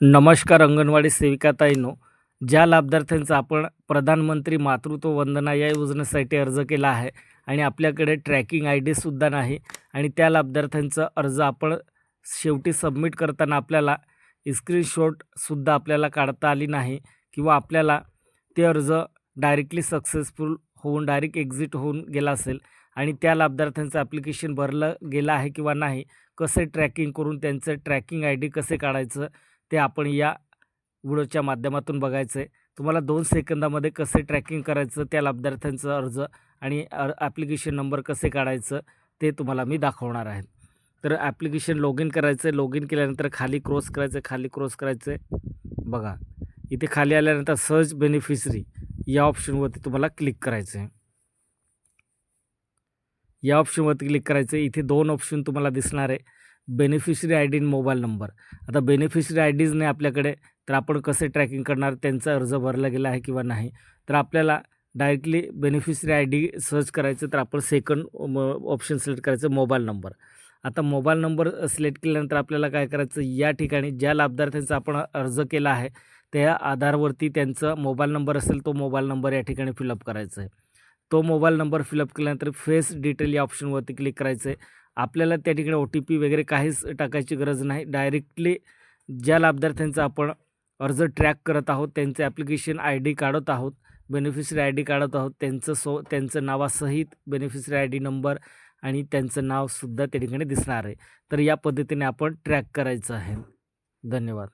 नमस्कार अंगणवाडी सेविकाताईंनो, ज्या लाभार्थ्यांचा आपण प्रधानमंत्री मातृत्व वंदना या योजनेसाठी अर्ज केला आहे आणि आपल्याकडे ट्रॅकिंग आय डीसुद्धा नाही आणि त्या लाभार्थ्यांचा अर्ज आपण शेवटी सबमिट करताना आपल्याला स्क्रीनशॉटसुद्धा आपल्याला काढता आली नाही किंवा आपल्याला ते अर्ज डायरेक्टली सक्सेसफुल होऊन डायरेक्ट एक्झिट होऊन गेला असेल आणि त्या लाभार्थ्यांचं ॲप्लिकेशन भरलं गेलं आहे किंवा नाही, कसे ट्रॅकिंग करून त्यांचं ट्रॅकिंग आय डी कसे काढायचं ते आपण या व्हिडिओच्या माध्यमातून बघायचं आहे. तुम्हाला 2 सेकंदामध्ये कसे ट्रॅकिंग करायचं, त्या लाभार्थ्यांचा अर्ज आणि ॲप्लिकेशन नंबर कसे काढायचं ते तुम्हाला मी दाखवणार आहे. तर ॲप्लिकेशन लॉग इन करायचं आहे. लॉग इन केल्यानंतर खाली क्रॉस करायचं आहे, खाली क्रॉस करायचं आहे. बघा, इथे खाली आल्यानंतर सर्च बेनिफिशरी या ऑप्शनवरती तुम्हाला क्लिक करायचं आहे. या ऑप्शनवरती क्लिक करायचं आहे. इथे 2 ऑप्शन तुम्हाला दिसणार आहे, बेनिफिशरी आय डी आणि मोबाईल नंबर. आता बेनिफिशरी आय डीज नाही आपल्याकडे, तर आपण कसे ट्रॅकिंग करणार, त्यांचा अर्ज भरला गेला आहे किंवा नाही. तर आपल्याला directly beneficiary I D search करायचं, तर आपण सेकंड ऑप्शन सिलेक्ट करायचं, मोबाईल नंबर. आता मोबाईल नंबर सिलेक्ट केल्यानंतर आपल्याला काय करायचं, या ठिकाणी ज्या लाभार्थ्यांचा आपण अर्ज केला आहे त्या आधारवरती त्यांचा मोबाईल नंबर असेल, तो मोबाईल नंबर या ठिकाणी फिलअप करायचा आहे. तो मोबाईल नंबर फिलअप केल्यानंतर फेस डिटेल या ऑप्शनवरती क्लिक करायचं आहे. आपल्याला त्या ठिकाणी OTP वगैरे काहीच टाकायची गरज नाही. डायरेक्टली ज्या लाभार्थ्यांचा आपण अर्ज ट्रॅक करत आहोत, त्यांचं ॲप्लिकेशन आय डी काढत आहोत, बेनिफिशरी आय डी काढत आहोत, त्यांचं नावासहित बेनिफिशरी आय डी नंबर आणि त्यांचं नावसुद्धा त्या ठिकाणी दिसणार आहे. तर या पद्धतीने आपण ट्रॅक करायचं आहे. धन्यवाद.